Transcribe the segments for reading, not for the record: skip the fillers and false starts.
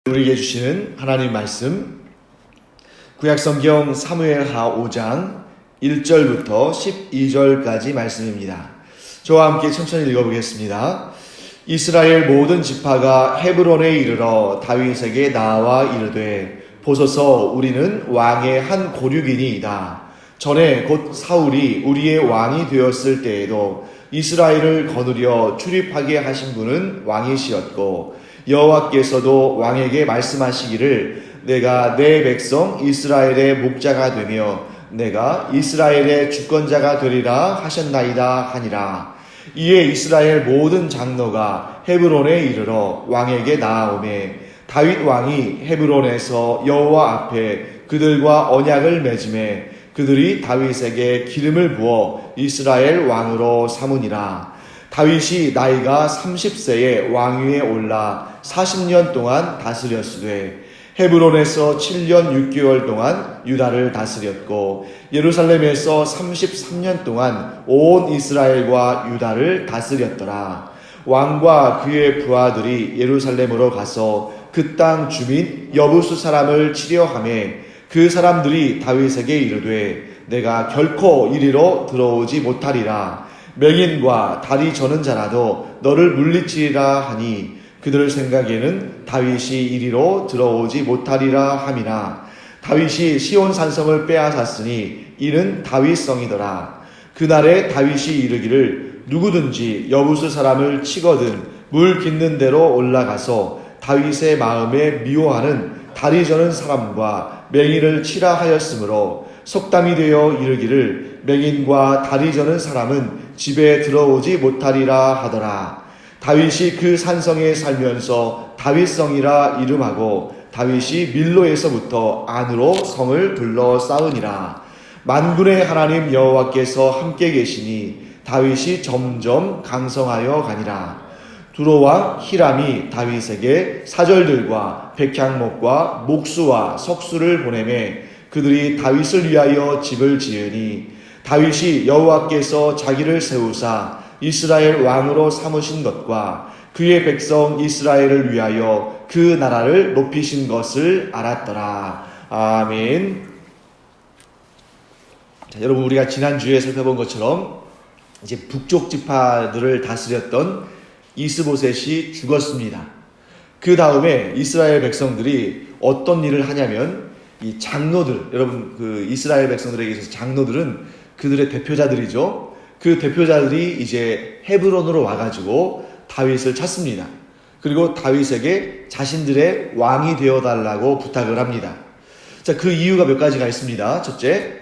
우리에게 주시는 하나님 말씀, 구약성경 사무엘하 5장 1절부터 12절까지 말씀입니다. 저와 함께 천천히 읽어보겠습니다. 이스라엘 모든 지파가 헤브론에 이르러 다윗에게 나와 이르되, 보소서, 우리는 왕의 한 고륙이니이다. 전에 곧 사울이 우리의 왕이 되었을 때에도 이스라엘을 거느려 출입하게 하신 분은 왕이시었고, 여호와께서도 왕에게 말씀하시기를 내가 내 백성 이스라엘의 목자가 되며 내가 이스라엘의 주권자가 되리라 하셨나이다 하니라. 이에 이스라엘 모든 장로가 헤브론에 이르러 왕에게 나아오매 다윗 왕이 헤브론에서 여호와 앞에 그들과 언약을 맺음에 그들이 다윗에게 기름을 부어 이스라엘 왕으로 삼으니라. 다윗이 나이가 30세에 왕위에 올라 40년 동안 다스렸으되 헤브론에서 7년 6개월 동안 유다를 다스렸고 예루살렘에서 33년 동안 온 이스라엘과 유다를 다스렸더라. 왕과 그의 부하들이 예루살렘으로 가서 그 땅 주민 여부수 사람을 치려하매 그 사람들이 다윗에게 이르되 내가 결코 이리로 들어오지 못하리라. 맹인과 다리 저는 자라도 너를 물리치리라 하니 그들 생각에는 다윗이 이리로 들어오지 못하리라 함이나 다윗이 시온 산성을 빼앗았으니 이는 다윗성이더라. 그날에 다윗이 이르기를 누구든지 여부수 사람을 치거든 물 깃는 데로 올라가서 다윗의 마음에 미워하는 다리 저는 사람과 맹인을 치라 하였으므로 속담이 되어 이르기를 맹인과 다리 저는 사람은 집에 들어오지 못하리라 하더라. 다윗이 그 산성에 살면서 다윗성이라 이름하고 다윗이 밀로에서부터 안으로 성을 둘러싸으니라. 만군의 하나님 여호와께서 함께 계시니 다윗이 점점 강성하여 가니라. 두로왕 히람이 다윗에게 사절들과 백향목과 목수와 석수를 보내매 그들이 다윗을 위하여 집을 지으니 다윗이 여호와께서 자기를 세우사 이스라엘 왕으로 삼으신 것과 그의 백성 이스라엘을 위하여 그 나라를 높이신 것을 알았더라. 아멘. 자, 여러분, 우리가 지난주에 살펴본 것처럼 이제 북쪽 지파들을 다스렸던 이스보셋이 죽었습니다. 그 다음에 이스라엘 백성들이 어떤 일을 하냐면 이 장로들, 여러분 그 이스라엘 백성들에게 있어서 장로들은 그들의 대표자들이죠. 그 대표자들이 이제 헤브론으로 와가지고 다윗을 찾습니다. 그리고 다윗에게 자신들의 왕이 되어달라고 부탁을 합니다. 자, 그 이유가 몇 가지가 있습니다. 첫째,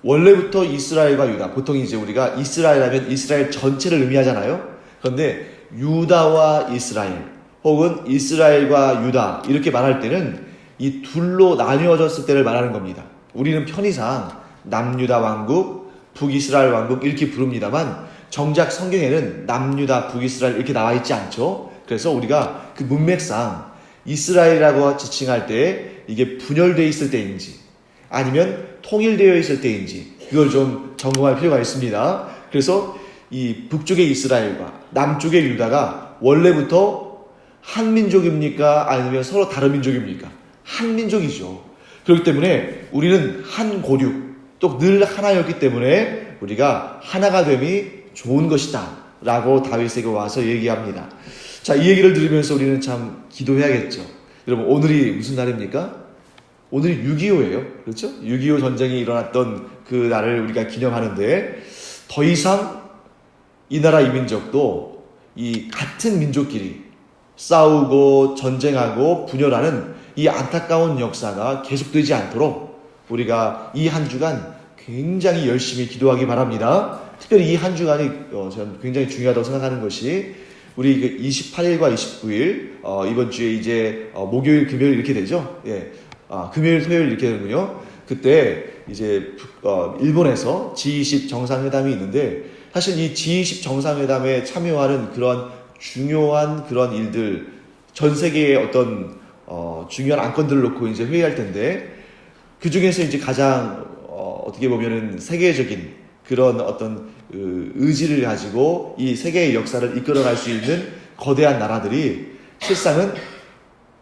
원래부터 이스라엘과 유다, 보통 이제 우리가 이스라엘 하면 이스라엘 전체를 의미하잖아요. 그런데 유다와 이스라엘 혹은 이스라엘과 유다 이렇게 말할 때는 이 둘로 나뉘어졌을 때를 말하는 겁니다. 우리는 편의상 남유다 왕국, 북이스라엘 왕국 이렇게 부릅니다만 정작 성경에는 남유다, 북이스라엘 이렇게 나와 있지 않죠. 그래서 우리가 그 문맥상 이스라엘이라고 지칭할 때 이게 분열되어 있을 때인지 아니면 통일되어 있을 때인지 그걸 좀 점검할 필요가 있습니다. 그래서 이 북쪽의 이스라엘과 남쪽의 유다가 원래부터 한 민족입니까? 아니면 서로 다른 민족입니까? 한 민족이죠. 그렇기 때문에 우리는 한 고륙, 또 늘 하나였기 때문에 우리가 하나가 됨이 좋은 것이다 라고 다윗에게 와서 얘기합니다. 자, 이 얘기를 들으면서 우리는 참 기도해야겠죠. 여러분, 오늘이 무슨 날입니까? 오늘이 6.25예요. 그렇죠? 6.25 전쟁이 일어났던 그 날을 우리가 기념하는데 더 이상 이 나라 이 민족도 이 같은 민족끼리 싸우고 전쟁하고 분열하는 이 안타까운 역사가 계속되지 않도록 우리가 이 한 주간 굉장히 열심히 기도하기 바랍니다. 특별히 이 한 주간이 저는 굉장히 중요하다고 생각하는 것이 우리 28일과 29일 이번 주에 이제 목요일, 금요일 이렇게 되죠. 예, 금요일, 토요일 이렇게 되는군요. 그때 이제 일본에서 G20 정상회담이 있는데 사실 이 G20 정상회담에 참여하는 그런 중요한 그런 일들 전 세계의 어떤 중요한 안건들을 놓고 이제 회의할 텐데 그 중에서 이제 가장 어떻게 보면은 세계적인 그런 어떤 의지를 가지고 이 세계의 역사를 이끌어갈 수 있는 거대한 나라들이 실상은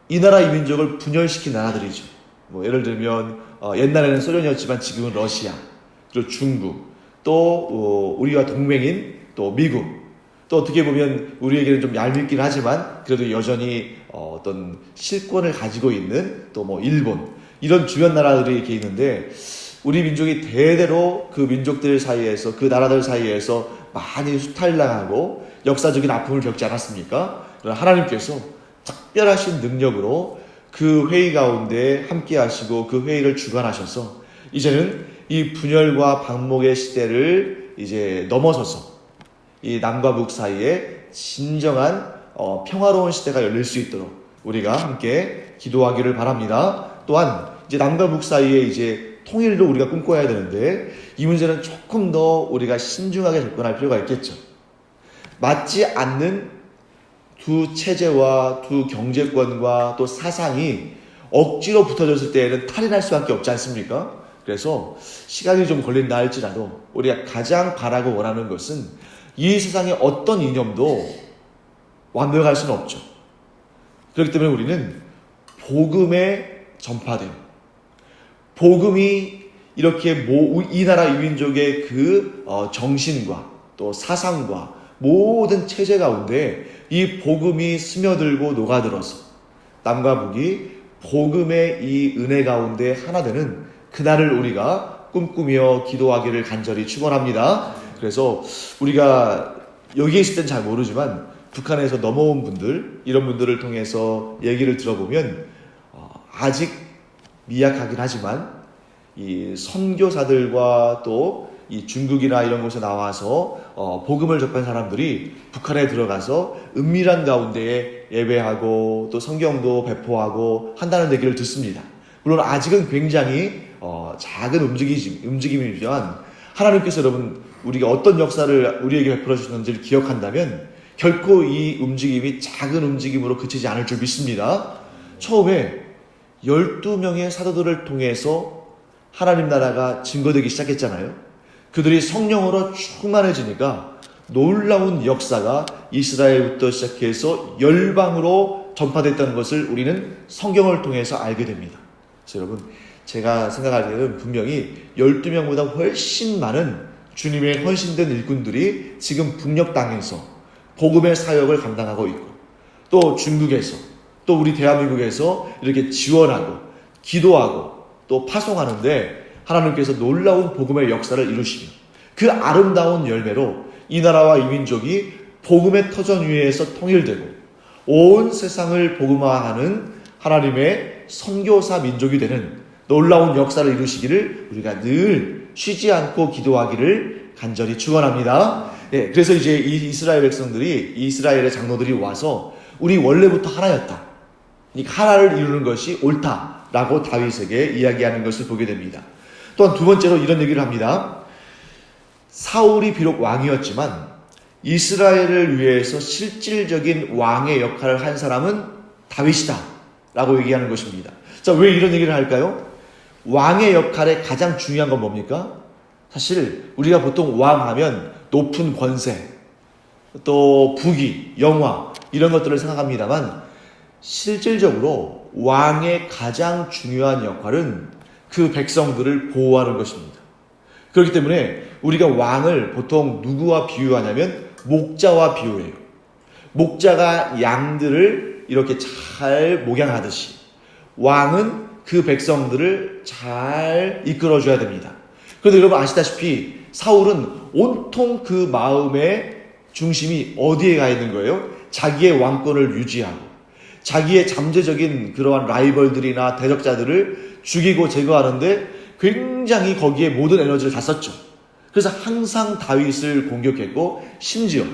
이 나라 이 민족을 분열시킨 나라들이죠. 예를 들면 옛날에는 소련이었지만 지금은 러시아, 그리고 중국, 또 우리와 동맹인 또 미국, 또 어떻게 보면 우리에게는 좀 얄밉긴 하지만 그래도 여전히 어떤 실권을 가지고 있는 또 일본, 이런 주변 나라들이 이렇게 있는데, 우리 민족이 대대로 그 민족들 사이에서, 그 나라들 사이에서 많이 수탈당하고 역사적인 아픔을 겪지 않았습니까? 그러나 하나님께서 특별하신 능력으로 그 회의 가운데 함께 하시고 그 회의를 주관하셔서 이제는 이 분열과 방목의 시대를 이제 넘어서서 이 남과 북 사이에 진정한 평화로운 시대가 열릴 수 있도록 우리가 함께 기도하기를 바랍니다. 또한 이제 남과 북 사이에 이제 통일도 우리가 꿈꿔야 되는데, 이 문제는 조금 더 우리가 신중하게 접근할 필요가 있겠죠. 맞지 않는 두 체제와 두 경제권과 또 사상이 억지로 붙어졌을 때에는 탈이 날 수밖에 없지 않습니까? 그래서 시간이 좀 걸린다 할지라도 우리가 가장 바라고 원하는 것은 이 세상의 어떤 이념도 완벽할 수는 없죠. 그렇기 때문에 우리는 복음의 전파됨, 복음이 이렇게 이 나라 이 민족의 그 정신과 또 사상과 모든 체제 가운데 이 복음이 스며들고 녹아들어서 남과 북이 복음의 이 은혜 가운데 하나 되는 그날을 우리가 꿈꾸며 기도하기를 간절히 축원합니다. 그래서 우리가 여기에 있을 땐 잘 모르지만 북한에서 넘어온 분들, 이런 분들을 통해서 얘기를 들어보면 아직 미약하긴 하지만 이 선교사들과 또 이 중국이나 이런 곳에 나와서 복음을 접한 사람들이 북한에 들어가서 은밀한 가운데에 예배하고 또 성경도 배포하고 한다는 얘기를 듣습니다. 물론 아직은 굉장히 작은 움직임이지만 하나님께서 여러분 우리가 어떤 역사를 우리에게 베풀어 주셨는지를 기억한다면 결코 이 움직임이 작은 움직임으로 그치지 않을 줄 믿습니다. 처음에 12명의 사도들을 통해서 하나님 나라가 증거되기 시작했잖아요. 그들이 성령으로 충만해지니까 놀라운 역사가 이스라엘부터 시작해서 열방으로 전파됐다는 것을 우리는 성경을 통해서 알게 됩니다. 그래서 여러분, 제가 생각할 때는 분명히 12명보다 훨씬 많은 주님의 헌신된 일꾼들이 지금 북녘 땅에서 복음의 사역을 감당하고 있고, 또 중국에서, 또 우리 대한민국에서 이렇게 지원하고 기도하고 또 파송하는데 하나님께서 놀라운 복음의 역사를 이루시며 그 아름다운 열매로 이 나라와 이 민족이 복음의 터전 위에서 통일되고 온 세상을 복음화하는 하나님의 선교사 민족이 되는 놀라운 역사를 이루시기를 우리가 늘 쉬지 않고 기도하기를 간절히 축원합니다. 그래서 이제 이 이스라엘 백성들이, 이스라엘의 장로들이 와서 우리 원래부터 하나였다, 이 하나를 이루는 것이 옳다라고 다윗에게 이야기하는 것을 보게 됩니다. 또한 두 번째로 이런 얘기를 합니다. 사울이 비록 왕이었지만 이스라엘을 위해서 실질적인 왕의 역할을 한 사람은 다윗이다 라고 얘기하는 것입니다. 자, 왜 이런 얘기를 할까요? 왕의 역할에 가장 중요한 건 뭡니까? 사실 우리가 보통 왕하면 높은 권세, 또 부귀, 영화 이런 것들을 생각합니다만 실질적으로 왕의 가장 중요한 역할은 그 백성들을 보호하는 것입니다. 그렇기 때문에 우리가 왕을 보통 누구와 비유하냐면 목자와 비유해요. 목자가 양들을 이렇게 잘 목양하듯이 왕은 그 백성들을 잘 이끌어줘야 됩니다. 그런데 여러분 아시다시피 사울은 온통 그 마음의 중심이 어디에 가 있는 거예요? 자기의 왕권을 유지하고 자기의 잠재적인 그러한 라이벌들이나 대적자들을 죽이고 제거하는데 굉장히 거기에 모든 에너지를 다 썼죠. 그래서 항상 다윗을 공격했고, 심지어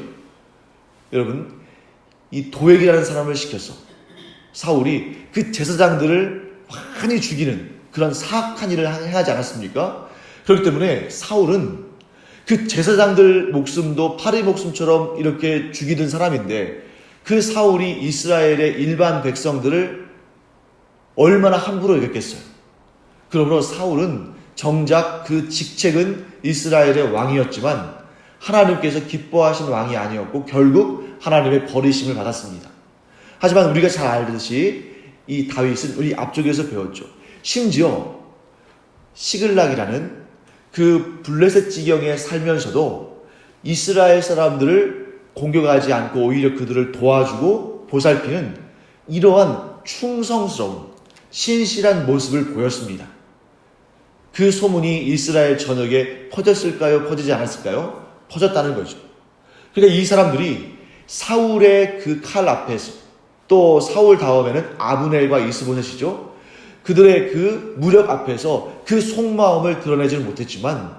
여러분 이 도액이라는 사람을 시켜서 사울이 그 제사장들을 많이 죽이는 그런 사악한 일을 행하지 않았습니까? 그렇기 때문에 사울은 그 제사장들 목숨도 파리 목숨처럼 이렇게 죽이던 사람인데, 그 사울이 이스라엘의 일반 백성들을 얼마나 함부로 여겼겠어요. 그러므로 사울은 정작 그 직책은 이스라엘의 왕이었지만 하나님께서 기뻐하신 왕이 아니었고 결국 하나님의 버리심을 받았습니다. 하지만 우리가 잘 알듯이 이 다윗은 우리 앞쪽에서 배웠죠. 심지어 시글락이라는 그 블레셋 지경에 살면서도 이스라엘 사람들을 공격하지 않고 오히려 그들을 도와주고 보살피는 이러한 충성스러운 신실한 모습을 보였습니다. 그 소문이 이스라엘 전역에 퍼졌을까요? 퍼지지 않았을까요? 퍼졌다는 거죠. 그러니까 이 사람들이 사울의 그 칼 앞에서, 또 사울 다음에는 아브넬과 이스보셋이죠. 그들의 그 무력 앞에서 그 속마음을 드러내지는 못했지만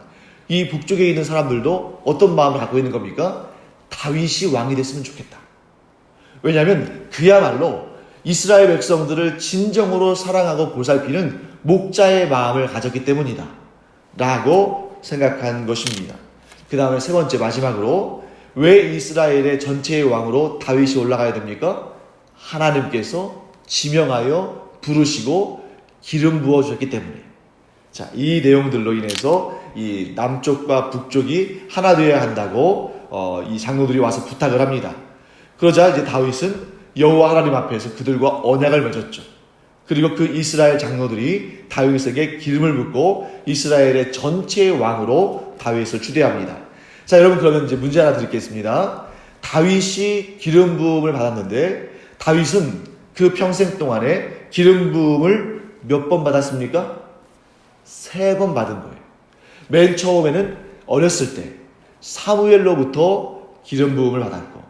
이 북쪽에 있는 사람들도 어떤 마음을 갖고 있는 겁니까? 다윗이 왕이 됐으면 좋겠다. 왜냐하면 그야말로 이스라엘 백성들을 진정으로 사랑하고 보살피는 목자의 마음을 가졌기 때문이다 라고 생각한 것입니다. 그 다음에 세 번째, 마지막으로 왜 이스라엘의 전체의 왕으로 다윗이 올라가야 됩니까? 하나님께서 지명하여 부르시고 기름 부어주셨기 때문에. 자, 이 내용들로 인해서 이 남쪽과 북쪽이 하나 되어야 한다고 이 장로들이 와서 부탁을 합니다. 그러자 이제 다윗은 여호와 하나님 앞에서 그들과 언약을 맺었죠. 그리고 그 이스라엘 장로들이 다윗에게 기름을 붓고 이스라엘의 전체의 왕으로 다윗을 추대합니다. 자, 여러분, 그러면 이제 문제 하나 드리겠습니다. 다윗이 기름 부음을 받았는데 다윗은 그 평생 동안에 기름 부음을 몇 번 받았습니까? 3번 받은 거예요. 맨 처음에는 어렸을 때 사무엘로부터 기름 부음을 받았고,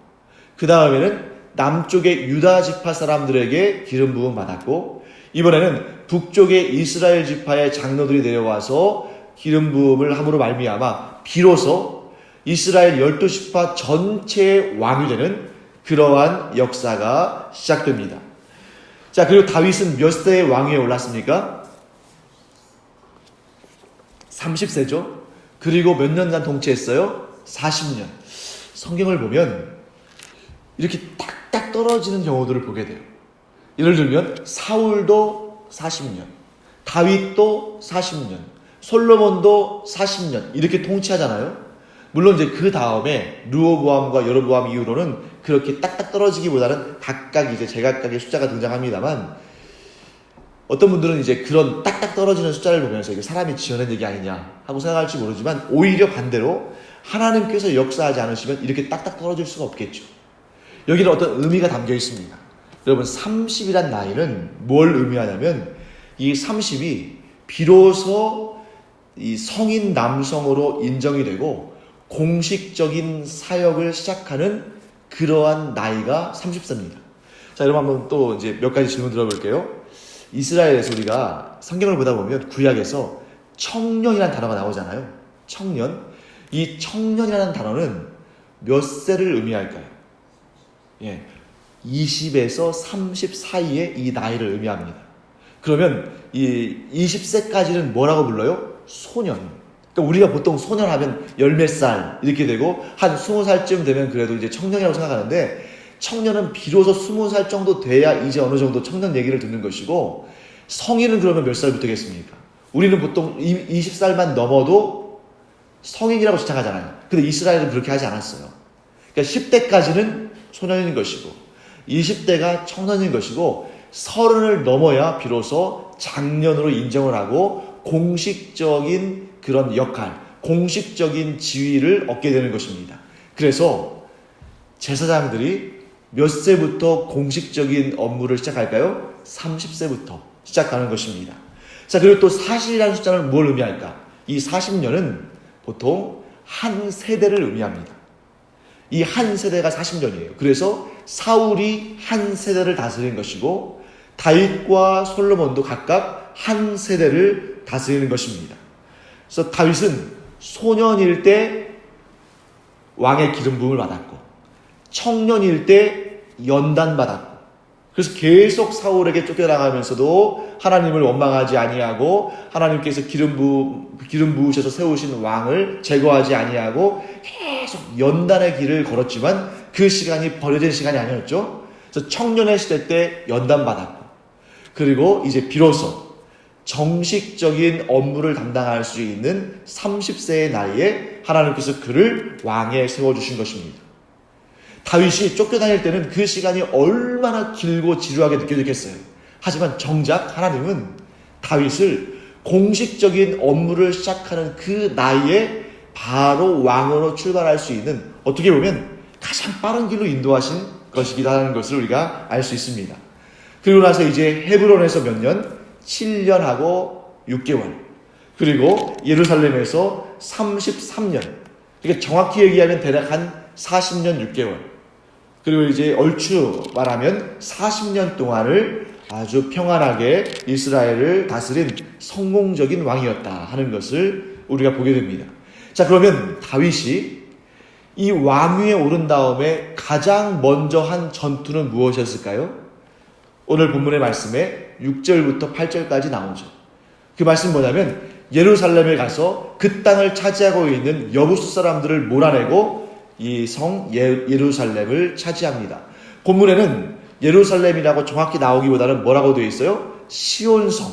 그 다음에는 남쪽의 유다 지파 사람들에게 기름 부음 받았고, 이번에는 북쪽의 이스라엘 지파의 장로들이 내려와서 기름 부음을 함으로 말미암아 비로소 이스라엘 12지파 전체의 왕이 되는 그러한 역사가 시작됩니다. 자, 그리고 다윗은 몇 세의 왕위에 올랐습니까? 30세죠. 그리고 몇 년간 통치했어요? 40년. 성경을 보면 이렇게 딱딱 떨어지는 경우들을 보게 돼요. 예를 들면 사울도 40년, 다윗도 40년, 솔로몬도 40년 이렇게 통치하잖아요. 물론 이제 그 다음에 르호보암과 여로보암 이후로는 그렇게 딱딱 떨어지기보다는 각각 이제 제각각의 숫자가 등장합니다만, 어떤 분들은 이제 그런 딱딱 떨어지는 숫자를 보면서 이게 사람이 지어낸 얘기 아니냐 하고 생각할지 모르지만, 오히려 반대로 하나님께서 역사하지 않으시면 이렇게 딱딱 떨어질 수가 없겠죠. 여기는 어떤 의미가 담겨 있습니다. 여러분, 30이란 나이는 뭘 의미하냐면, 이 30이 비로소 이 성인 남성으로 인정이 되고 공식적인 사역을 시작하는 그러한 나이가 30세입니다. 자, 여러분, 한번 또 이제 몇 가지 질문 들어볼게요. 이스라엘에서 우리가 성경을 보다 보면 구약에서 청년이라는 단어가 나오잖아요. 청년. 이 청년이라는 단어는 몇 세를 의미할까요? 20에서 30 사이의 이 나이를 의미합니다. 그러면 이 20세까지는 뭐라고 불러요? 소년. 그러니까 우리가 보통 소년하면 열 몇 살 이렇게 되고 한 20살쯤 되면 그래도 이제 청년이라고 생각하는데, 청년은 비로소 20살 정도 돼야 이제 어느 정도 청년 얘기를 듣는 것이고, 성인은 그러면 몇 살부터겠습니까? 우리는 보통 20살만 넘어도 성인이라고 시작하잖아요. 근데 이스라엘은 그렇게 하지 않았어요. 그러니까 10대까지는 소년인 것이고 20대가 청년인 것이고 30을 넘어야 비로소 장년으로 인정을 하고 공식적인 그런 역할, 공식적인 지위를 얻게 되는 것입니다. 그래서 제사장들이 몇 세부터 공식적인 업무를 시작할까요? 30세부터 시작하는 것입니다. 자, 그리고 또 40이라는 숫자는 뭘 의미할까? 이 40년은 보통 한 세대를 의미합니다. 이 한 세대가 40년이에요. 그래서 사울이 한 세대를 다스리는 것이고 다윗과 솔로몬도 각각 한 세대를 다스리는 것입니다. 그래서 다윗은 소년일 때 왕의 기름 부음을 받았고 청년일 때 연단 받았고, 그래서 계속 사울에게 쫓겨나가면서도 하나님을 원망하지 아니하고 하나님께서 기름 부으셔서 세우신 왕을 제거하지 아니하고 계속 연단의 길을 걸었지만 그 시간이 버려진 시간이 아니었죠. 그래서 청년의 시대 때 연단 받았고, 그리고 이제 비로소 정식적인 업무를 담당할 수 있는 30세의 나이에 하나님께서 그를 왕에 세워주신 것입니다. 다윗이 쫓겨다닐 때는 그 시간이 얼마나 길고 지루하게 느껴졌겠어요. 하지만 정작 하나님은 다윗을 공식적인 업무를 시작하는 그 나이에 바로 왕으로 출발할 수 있는, 어떻게 보면 가장 빠른 길로 인도하신 것이기도 하는 것을 우리가 알 수 있습니다. 그리고 나서 이제 헤브론에서 몇 년? 7년하고 6개월. 그리고 예루살렘에서 33년. 그러니까 정확히 얘기하면 대략 한 40년 6개월. 그리고 이제 얼추 말하면 40년 동안을 아주 평안하게 이스라엘을 다스린 성공적인 왕이었다 하는 것을 우리가 보게 됩니다. 자, 그러면 다윗이 이 왕위에 오른 다음에 가장 먼저 한 전투는 무엇이었을까요? 오늘 본문의 말씀에 6절부터 8절까지 나오죠. 그 말씀 뭐냐면 예루살렘에 가서 그 땅을 차지하고 있는 여부수 사람들을 몰아내고 이 성 예루살렘을 차지합니다. 본문에는 예루살렘이라고 정확히 나오기보다는 뭐라고 되어 있어요? 시온성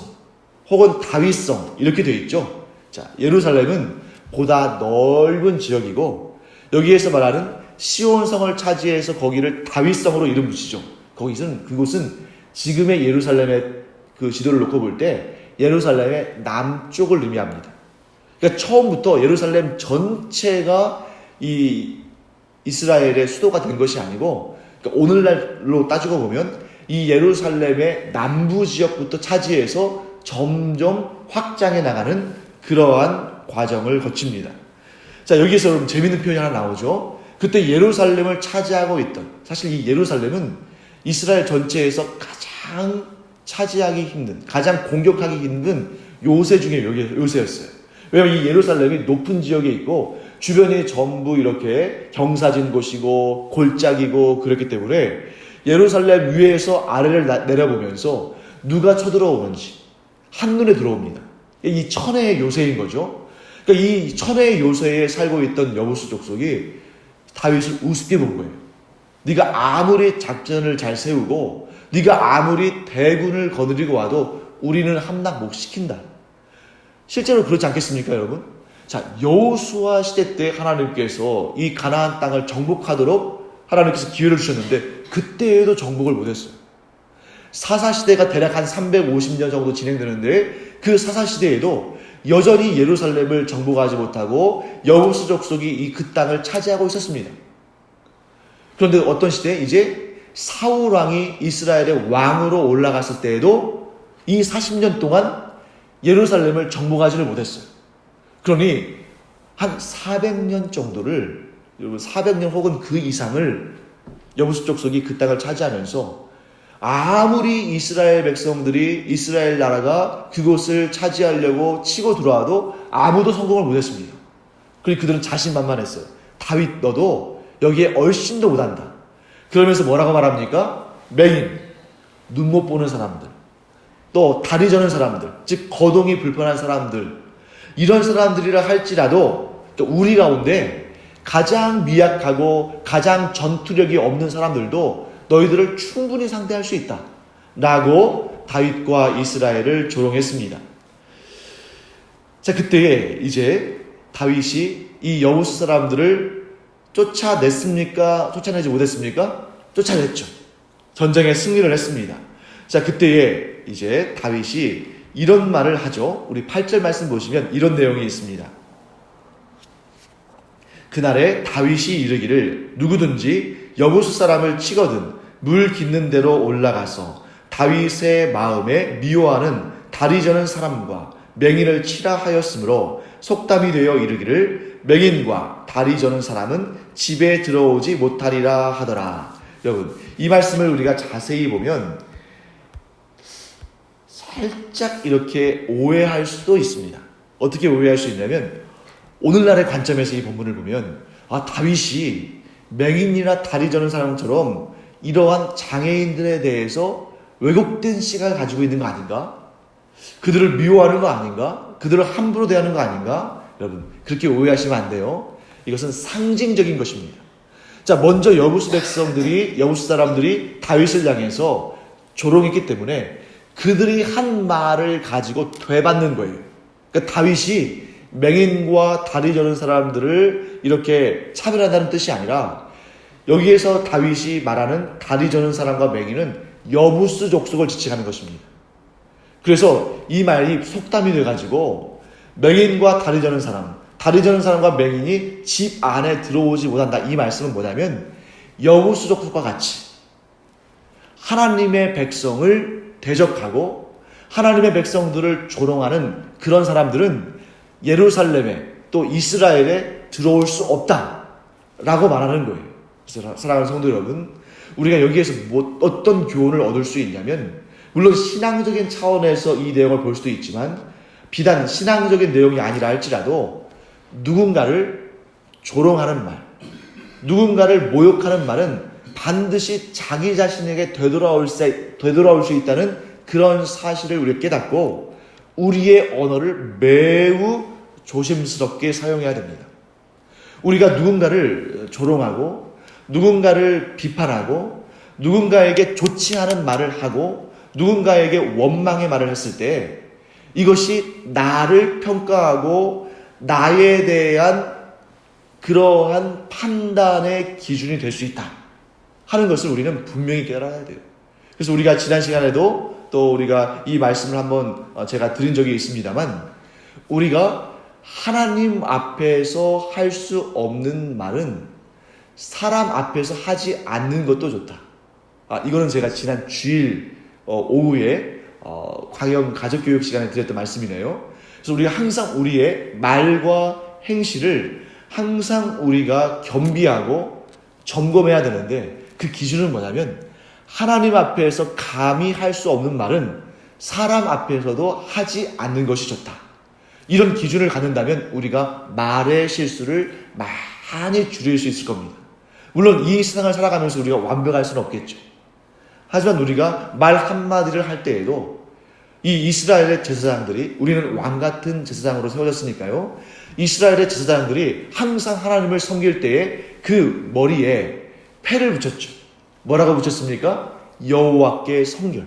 혹은 다윗성 이렇게 되어 있죠. 자, 예루살렘은 보다 넓은 지역이고 여기에서 말하는 시온성을 차지해서 거기를 다윗성으로 이름 붙이죠. 그곳은 지금의 예루살렘의 그 지도를 놓고 볼 때 예루살렘의 남쪽을 의미합니다. 그러니까 처음부터 예루살렘 전체가 이 이스라엘의 수도가 된 것이 아니고, 그러니까 오늘날로 따지고 보면 이 예루살렘의 남부 지역부터 차지해서 점점 확장해 나가는 그러한 과정을 거칩니다. 자, 여기서 그럼 재밌는 표현이 하나 나오죠. 그때 예루살렘을 차지하고 있던, 사실 이 예루살렘은 이스라엘 전체에서 가장 차지하기 힘든, 가장 공격하기 힘든 요새 중에 요새였어요. 왜냐하면 이 예루살렘이 높은 지역에 있고 주변이 전부 이렇게 경사진 곳이고 골짜기고 그렇기 때문에 예루살렘 위에서 아래를 내려보면서 누가 쳐들어오는지 한눈에 들어옵니다. 이 천혜의 요새인 거죠. 그러니까 이 천혜의 요새에 살고 있던 여부수 족속이 다윗을 우습게 본 거예요. 네가 아무리 작전을 잘 세우고 네가 아무리 대군을 거느리고 와도 우리는 함락 못 시킨다. 실제로 그렇지 않겠습니까, 여러분? 자, 여호수아 시대 때 하나님께서 이 가나안 땅을 정복하도록 하나님께서 기회를 주셨는데 그때에도 정복을 못했어요. 사사시대가 대략 한 350년 정도 진행되는데 그 사사시대에도 여전히 예루살렘을 정복하지 못하고 여부수 족속이 이 그 땅을 차지하고 있었습니다. 그런데 어떤 시대에 이제 사울 왕이 이스라엘의 왕으로 올라갔을 때에도 이 40년 동안 예루살렘을 정복하지를 못했어요. 그러니 한 400년 정도를, 400년 혹은 그 이상을 여부수 족속이 그 땅을 차지하면서 아무리 이스라엘 백성들이, 이스라엘 나라가 그곳을 차지하려고 치고 들어와도 아무도 성공을 못했습니다. 그리고 그들은 자신만만했어요. 다윗 너도 여기에 얼씬도 못한다. 그러면서 뭐라고 말합니까? 맹인, 눈 못 보는 사람들, 또 다리 저는 사람들, 즉 거동이 불편한 사람들, 이런 사람들이라 할지라도 우리 가운데 가장 미약하고 가장 전투력이 없는 사람들도 너희들을 충분히 상대할 수 있다 라고 다윗과 이스라엘을 조롱했습니다. 자, 그때에 이제 다윗이 이 여부수 사람들을 쫓아냈습니까? 쫓아내지 못했습니까? 쫓아냈죠. 전쟁에 승리를 했습니다. 자, 그때에 이제 다윗이 이런 말을 하죠. 우리 8절 말씀 보시면 이런 내용이 있습니다. 그날에 다윗이 이르기를 누구든지 여부수 사람을 치거든 물 깃는 데로 올라가서 다윗의 마음에 미워하는 다리 저는 사람과 맹인을 치라 하였으므로 속담이 되어 이르기를 맹인과 다리 저는 사람은 집에 들어오지 못하리라 하더라. 여러분, 이 말씀을 우리가 자세히 보면 살짝 이렇게 오해할 수도 있습니다. 어떻게 오해할 수 있냐면 오늘날의 관점에서 이 본문을 보면 다윗이 맹인이나 다리 저는 사람처럼 이러한 장애인들에 대해서 왜곡된 시각을 가지고 있는 거 아닌가? 그들을 미워하는 거 아닌가? 그들을 함부로 대하는 거 아닌가? 여러분, 그렇게 오해하시면 안 돼요. 이것은 상징적인 것입니다. 자, 먼저 여부수 사람들이 다윗을 향해서 조롱했기 때문에 그들이 한 말을 가지고 되받는 거예요. 그러니까 다윗이 맹인과 다리 저는 사람들을 이렇게 차별한다는 뜻이 아니라 여기에서 다윗이 말하는 다리 저는 사람과 맹인은 여부스 족속을 지칭하는 것입니다. 그래서 이 말이 속담이 돼가지고 맹인과 다리 저는 사람과 맹인이 집 안에 들어오지 못한다. 이 말씀은 뭐냐면 여부스 족속과 같이 하나님의 백성을 대적하고 하나님의 백성들을 조롱하는 그런 사람들은 예루살렘에 또 이스라엘에 들어올 수 없다라고 말하는 거예요. 그래서 사랑하는 성도 여러분, 우리가 여기에서 어떤 교훈을 얻을 수 있냐면, 물론 신앙적인 차원에서 이 내용을 볼 수도 있지만 비단 신앙적인 내용이 아니라 할지라도 누군가를 조롱하는 말, 누군가를 모욕하는 말은 반드시 자기 자신에게 되돌아올 수 있다는 그런 사실을 우리가 깨닫고 우리의 언어를 매우 조심스럽게 사용해야 됩니다. 우리가 누군가를 조롱하고 누군가를 비판하고 누군가에게 좋지 않은 말을 하고 누군가에게 원망의 말을 했을 때 이것이 나를 평가하고 나에 대한 그러한 판단의 기준이 될 수 있다 하는 것을 우리는 분명히 깨달아야 돼요. 그래서 우리가 지난 시간에도 또 우리가 이 말씀을 한번 제가 드린 적이 있습니다만, 우리가 하나님 앞에서 할 수 없는 말은 사람 앞에서 하지 않는 것도 좋다. 이거는 제가 지난 주일 오후에 광영 가족교육 시간에 드렸던 말씀이네요. 그래서 우리가 항상 우리의 말과 행실을 항상 우리가 겸비하고 점검해야 되는데, 그 기준은 뭐냐면 하나님 앞에서 감히 할 수 없는 말은 사람 앞에서도 하지 않는 것이 좋다. 이런 기준을 갖는다면 우리가 말의 실수를 많이 줄일 수 있을 겁니다. 물론 이 세상을 살아가면서 우리가 완벽할 수는 없겠죠. 하지만 우리가 말 한마디를 할 때에도 이 이스라엘의 제사장들이, 우리는 왕같은 제사장으로 세워졌으니까요, 이스라엘의 제사장들이 항상 하나님을 섬길 때에 그 머리에 패를 붙였죠. 뭐라고 붙였습니까? 여호와께 성결.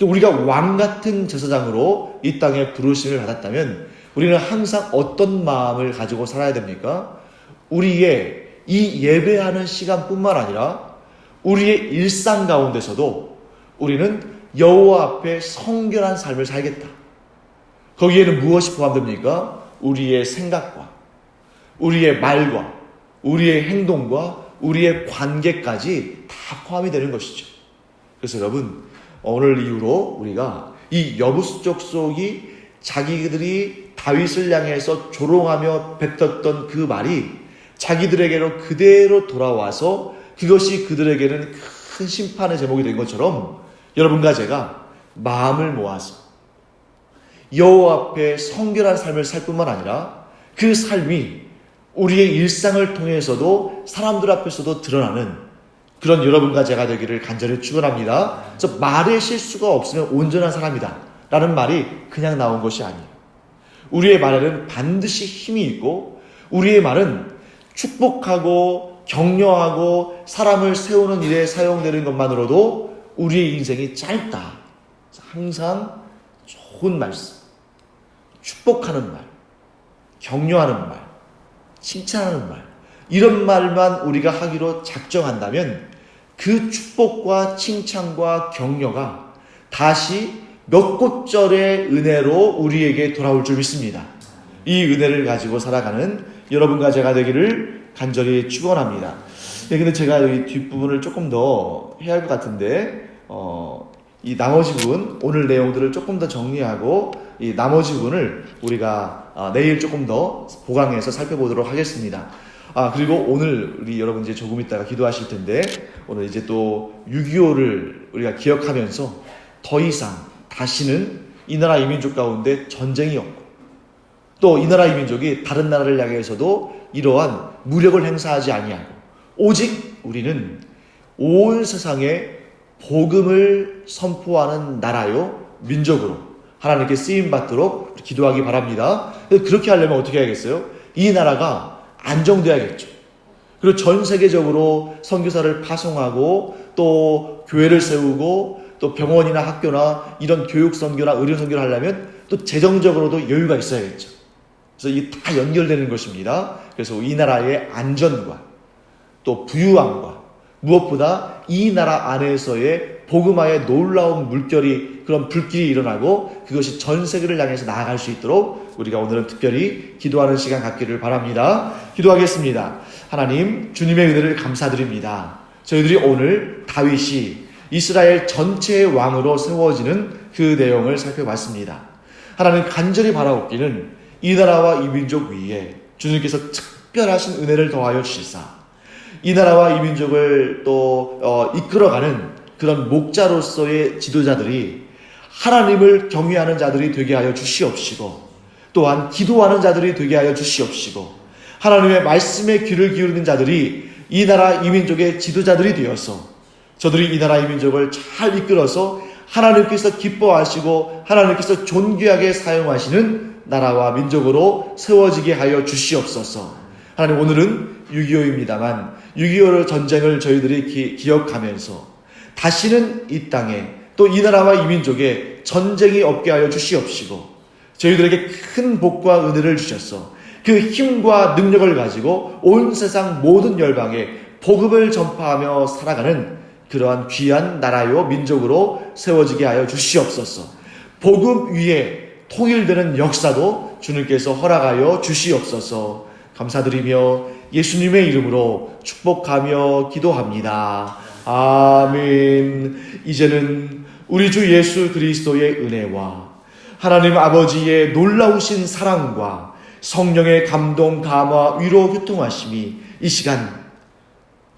우리가 왕같은 제사장으로 이 땅에 부르심을 받았다면 우리는 항상 어떤 마음을 가지고 살아야 됩니까? 우리의 이 예배하는 시간뿐만 아니라 우리의 일상 가운데서도 우리는 여호와 앞에 성결한 삶을 살겠다. 거기에는 무엇이 포함됩니까? 우리의 생각과 우리의 말과 우리의 행동과 우리의 관계까지 다 포함이 되는 것이죠. 그래서 여러분, 오늘 이후로 우리가 이 여부스 족속이 자기들이 다윗을 향해서 조롱하며 뱉었던 그 말이 자기들에게로 그대로 돌아와서 그것이 그들에게는 큰 심판의 제목이 된 것처럼, 여러분과 제가 마음을 모아서 여호와 앞에 성결한 삶을 살 뿐만 아니라 그 삶이 우리의 일상을 통해서도 사람들 앞에서도 드러나는 그런 여러분과 제가 되기를 간절히 축원합니다. 그래서 말의 실수가 없으면 온전한 사람이다 라는 말이 그냥 나온 것이 아니에요. 우리의 말에는 반드시 힘이 있고, 우리의 말은 축복하고 격려하고 사람을 세우는 일에 사용되는 것만으로도 우리의 인생이 짧다. 항상 좋은 말씀, 축복하는 말, 격려하는 말, 칭찬하는 말, 이런 말만 우리가 하기로 작정한다면 그 축복과 칭찬과 격려가 다시 몇 곳절의 은혜로 우리에게 돌아올 줄 믿습니다. 이 은혜를 가지고 살아가는 여러분과 제가 되기를 간절히 축원합니다. 근데 제가 이 뒷부분을 조금 더 해야 할 것 같은데, 이 나머지 부분, 오늘 내용들을 조금 더 정리하고 이 나머지 부분을 우리가 내일 조금 더 보강해서 살펴보도록 하겠습니다. 그리고 오늘 우리 여러분 이제 조금 있다가 기도하실 텐데, 오늘 이제 또 6.25를 우리가 기억하면서 더 이상 다시는 이 나라 이민족 가운데 전쟁이 없고, 또 이 나라 이민족이 다른 나라를 향해서도 이러한 무력을 행사하지 아니하고, 오직 우리는 온 세상에 복음을 선포하는 나라요 민족으로 하나님께 쓰임받도록 기도하기 바랍니다. 그렇게 하려면 어떻게 해야겠어요? 이 나라가 안정돼야겠죠. 그리고 전 세계적으로 선교사를 파송하고 또 교회를 세우고 또 병원이나 학교나 이런 교육 선교나 의료 선교를 하려면 또 재정적으로도 여유가 있어야겠죠. 그래서 이게 다 연결되는 것입니다. 그래서 이 나라의 안전과 또 부유함과 무엇보다 이 나라 안에서의 복음화의 놀라운 물결이, 그런 불길이 일어나고 그것이 전 세계를 향해서 나아갈 수 있도록 우리가 오늘은 특별히 기도하는 시간 갖기를 바랍니다. 기도하겠습니다. 하나님, 주님의 은혜를 감사드립니다. 저희들이 오늘 다윗이 이스라엘 전체의 왕으로 세워지는 그 내용을 살펴봤습니다. 하나님, 간절히 바라옵기는 이 나라와 이 민족 위에 주님께서 특별하신 은혜를 더하여 주시사 이 나라와 이 민족을 또 이끌어가는 그런 목자로서의 지도자들이 하나님을 경외하는 자들이 되게 하여 주시옵시고, 또한 기도하는 자들이 되게 하여 주시옵시고, 하나님의 말씀에 귀를 기울이는 자들이 이 나라 이 민족의 지도자들이 되어서 저들이 이 나라 이 민족을 잘 이끌어서 하나님께서 기뻐하시고 하나님께서 존귀하게 사용하시는 나라와 민족으로 세워지게 하여 주시옵소서. 하나님, 오늘은 6.25입니다만 6.25 전쟁을 저희들이 기억하면서 다시는 이 땅에 또 이 나라와 이 민족에 전쟁이 없게 하여 주시옵시고, 저희들에게 큰 복과 은혜를 주셔서 그 힘과 능력을 가지고 온 세상 모든 열방에 복음을 전파하며 살아가는 그러한 귀한 나라요 민족으로 세워지게 하여 주시옵소서. 복음 위에 통일되는 역사도 주님께서 허락하여 주시옵소서. 감사드리며 예수님의 이름으로 축복하며 기도합니다. 아멘. 이제는 우리 주 예수 그리스도의 은혜와 하나님 아버지의 놀라우신 사랑과 성령의 감동, 감화, 위로, 교통하심이 이 시간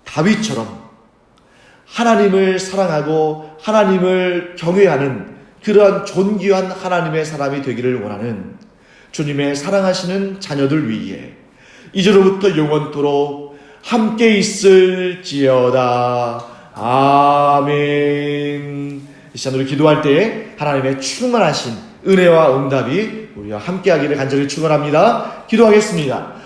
다윗처럼 하나님을 사랑하고 하나님을 경외하는 그러한 존귀한 하나님의 사람이 되기를 원하는 주님의 사랑하시는 자녀들 위에 이제로부터 영원토록 함께 있을지어다. 아멘. 이 시간 우리 기도할 때에 하나님의 충만하신 은혜와 응답이 우리와 함께하기를 간절히 축원합니다. 기도하겠습니다.